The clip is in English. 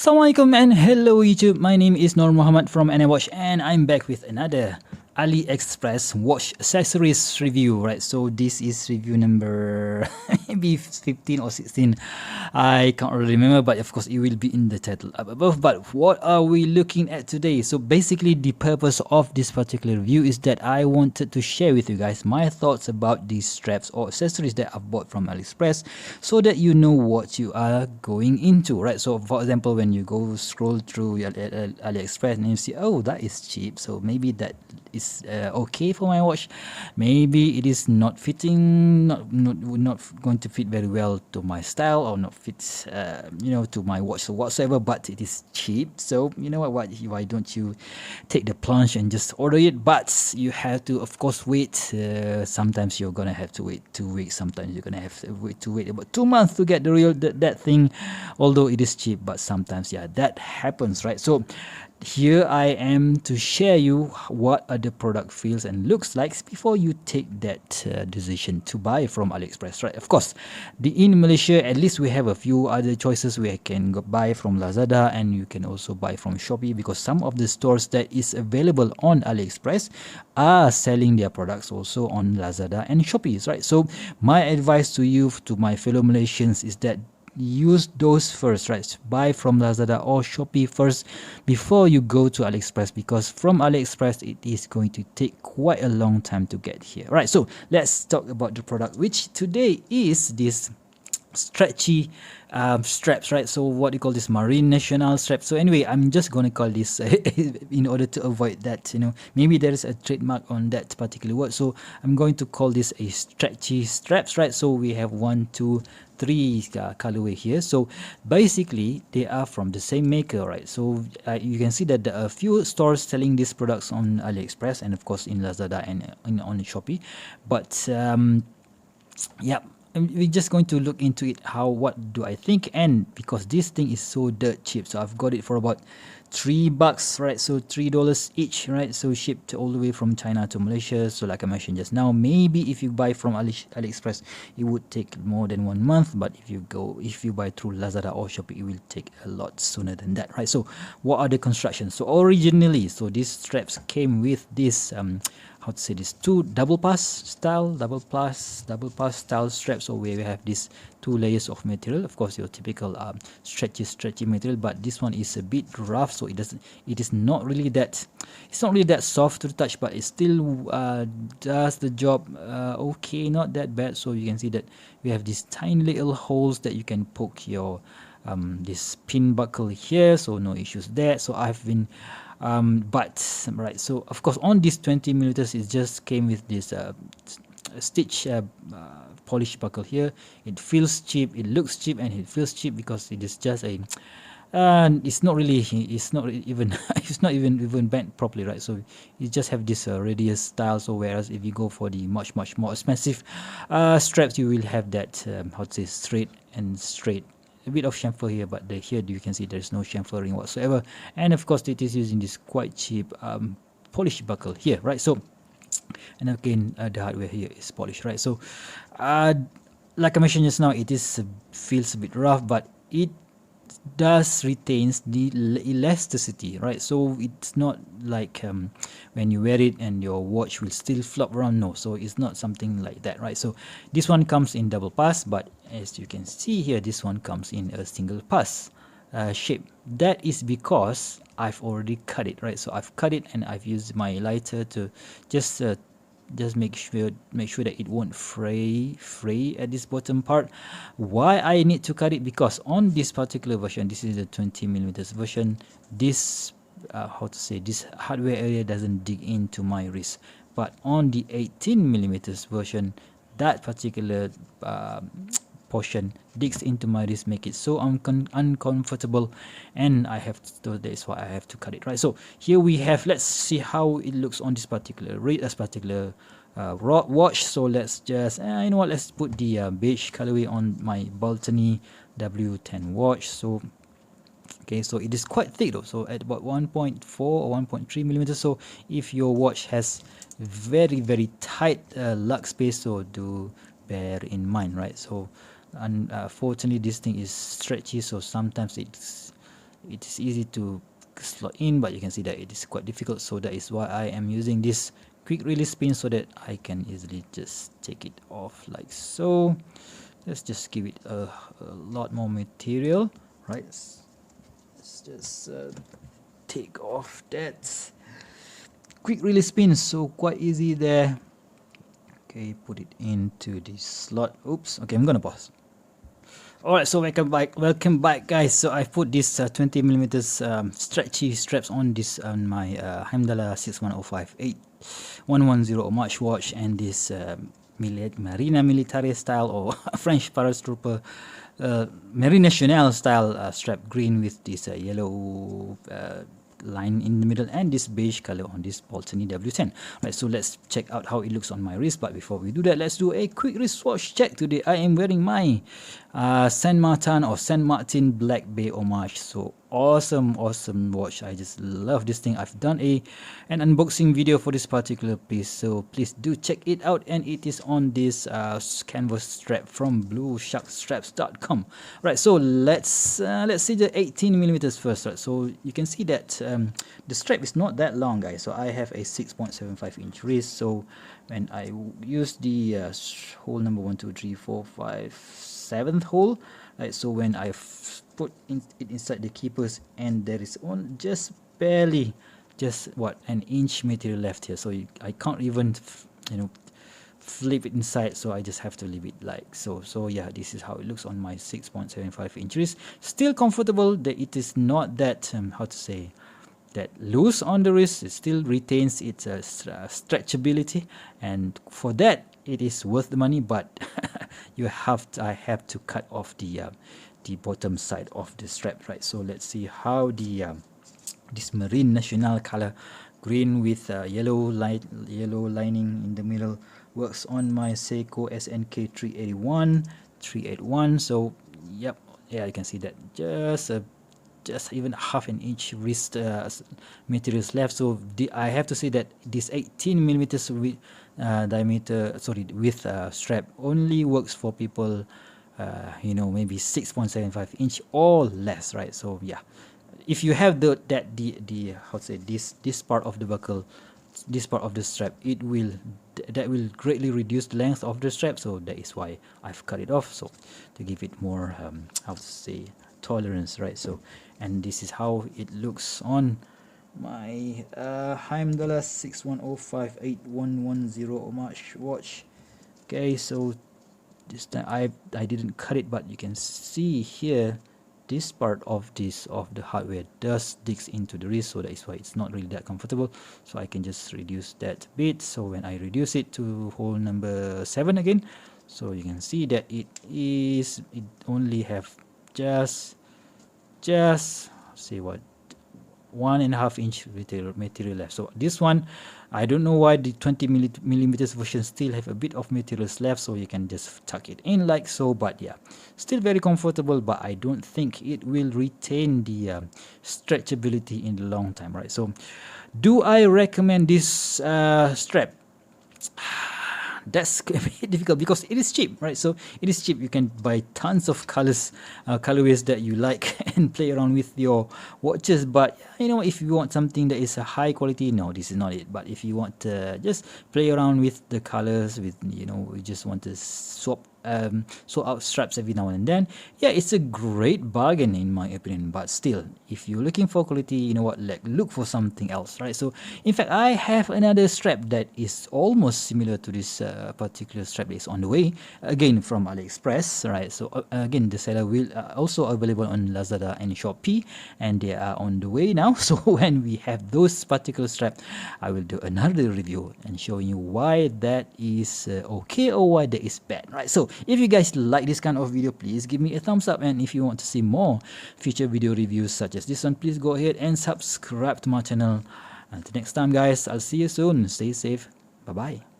Assalamualaikum and hello YouTube. My name is Nur Muhammad from NWatch and I'm back with another AliExpress watch accessories review, right? So this is review number maybe 15 or 16. I can't really remember, but of course it will be in the title up above. But what are we looking at today? So basically the purpose of this particular review is that I wanted to share with you guys my thoughts about these straps or accessories that I've bought from AliExpress so that you know what you are going into, right? So for example, when you go scroll through your AliExpress and you see, oh, that is cheap, so maybe that is okay for my watch. Maybe it is not fitting, not going to fit very well to my style, or not fit to my watch or whatsoever, but it is cheap. So you know what, why don't you take the plunge and just order it? But you have to of course wait. Sometimes you're gonna have to wait 2 weeks, sometimes you're gonna have to wait about 2 months to get the real that thing, although it is cheap. But sometimes, yeah, that happens, right? So here I am to share you what the product feels and looks like before you take that decision to buy from AliExpress, right? Of course, in Malaysia, at least we have a few other choices. We can buy from Lazada, and you can also buy from Shopee, because some of the stores that is available on AliExpress are selling their products also on Lazada and Shopee, right? So my advice to you, to my fellow Malaysians, is that use those first, right? Buy from Lazada or Shopee first before you go to AliExpress, because from AliExpress it is going to take quite a long time to get here, right? So let's talk about the product, which today is this Stretchy straps, right? So what you call this, marine national straps. So anyway, I'm just going to call this in order to avoid that, maybe there is a trademark on that particular word, so I'm going to call this a Stretchy straps, right? So we have 1, 2, 3 colorway here. So basically they are from the same maker, right? So you can see that there are a few stores selling these products on AliExpress, and of course in Lazada and on Shopee. But yeah, we're just going to look into it. What do I think? And because this thing is so dirt cheap, so I've got it for about $3, right? So $3 each, right? So shipped all the way from China to Malaysia. So like I mentioned just now, maybe if you buy from AliExpress, it would take more than 1 month. But if you buy through Lazada or Shopee, it will take a lot sooner than that, right? So what are the constructions? So originally, so these straps came with this how to say this, two double pass style straps. So we have these 2 layers of material, of course your typical stretchy material, but this one is a bit rough, so it's not really that soft to the touch, but it still does the job okay, not that bad. So you can see that we have these tiny little holes that you can poke your this pin buckle here, so no issues there. So I've been but right, so of course on this 20 millimeters, it just came with this stitch polish buckle here. It feels cheap, it looks cheap, and it feels cheap because it is just a it's not even it's not even bent properly, right? So you just have this radius style. So whereas if you go for the much more expensive straps, you will have that how to say, straight, a bit of chamfer here, but here you can see there's no chamfering whatsoever. And of course it is using this quite cheap polish buckle here, right? So, and again the hardware here is polished, right? So like I mentioned just now, it feels a bit rough, but it does retains the elasticity, right? So it's not like when you wear it and your watch will still flop around. No, so it's not something like that, right? So this one comes in double pass, but as you can see here, this one comes in a single pass shape. That is because I've already cut it, right? So I've cut it and I've used my lighter to just make sure that it won't fray at this bottom part. Why I need to cut it? Because on this particular version, this is the 20 millimeters version, this how to say, this hardware area doesn't dig into my wrist, but on the 18 millimeters version, that particular portion digs into my wrist, make it so uncomfortable, and that's why I have to cut it, right? So here we have, let's see how it looks on this particular watch. So let's just you know what, let's put the beige colorway on my Baltany W10 watch. So okay, so it is quite thick though, so at about 1.4 or 1.3 millimeters. So if your watch has very tight lug space, so do bear in mind, right? So unfortunately this thing is stretchy, so sometimes it is easy to slot in, but you can see that it is quite difficult. So that is why I am using this quick release pin, so that I can easily just take it off like so. Let's just give it a lot more material, right? Let's just take off that quick release pin. So quite easy there. Okay, put it into the slot. Oops. Okay, I'm gonna pause. Alright, so welcome back guys. So I put this 20 millimeters stretchy straps on this on my Heimdallr 61058-110 March watch, and this Marina Militare style or French paratrooper Marine Nationale style strap, green with this yellow line in the middle and this beige color on this Baltany W10. Right, so let's check out how it looks on my wrist. But before we do that, let's do a quick wristwatch check. Today I am wearing my Saint Martin Black Bay homage. So awesome watch. I just love this thing. I've done an unboxing video for this particular piece, so please do check it out. And it is on this canvas strap from bluesharkstraps.com. Right, so let's see the 18 millimeters first. Right, so you can see that the strap is not that long, guys. So I have a 6.75 inch wrist. So when I use the hole number 1, 2, 3, 4, 5, 7th hole, right, so when I put it inside the keepers, and there is just barely an inch material left here, so I can't even flip it inside, so I just have to leave it like so. So yeah, this is how it looks on my 6.75 inch wrist. Still comfortable. That it is not that that loose on the wrist. It still retains its stretchability, and for that it is worth the money. But I have to cut off the bottom side of the strap, right? So let's see how the this Marine Nationale color, green with yellow lining in the middle, works on my Seiko SNK 381. So yep, yeah, you can see that just even half an inch wrist materials left. So I have to say that this 18 millimeters with diameter, width strap only works for people maybe 6.75 inch or less, right? So yeah, if you have this part of the buckle, this part of the strap, that will greatly reduce the length of the strap. So that is why I've cut it off, so to give it more tolerance, right? So, and this is how it looks on my Heimdallr 61058-110 homage watch. Okay, so this time I didn't cut it, but you can see here this part of the hardware does digs into the wrist, so that is why it's not really that comfortable. So I can just reduce that bit. So when I reduce it to hole number 7 again, so you can see that it only have just say what 1.5 inch material left. So this one, I don't know why the 20 millimeters version still have a bit of materials left, so you can just tuck it in like so. But yeah, still very comfortable, but I don't think it will retain the stretchability in the long time, right? So do I recommend this strap? That's a bit difficult because it is cheap, right? So it is cheap. You can buy tons of colorways that you like and play around with your watches. But if you want something that is a high quality, no, this is not it. But if you want to just play around with the colors, with you just want to swap out straps every now and then, yeah, it's a great bargain in my opinion. But still, if you're looking for quality, look for something else, right? So in fact, I have another strap that is almost similar to this particular strap that is on the way, again from AliExpress, right? So again, the seller will also available on Lazada and Shopee, and they are on the way now. So when we have those particular strap, I will do another review and show you why that is okay or why that is bad, right? So if you guys like this kind of video, please give me a thumbs up, and if you want to see more future video reviews such as this one, please go ahead and subscribe to my channel. Until next time guys, I'll see you soon. Stay safe. Bye bye.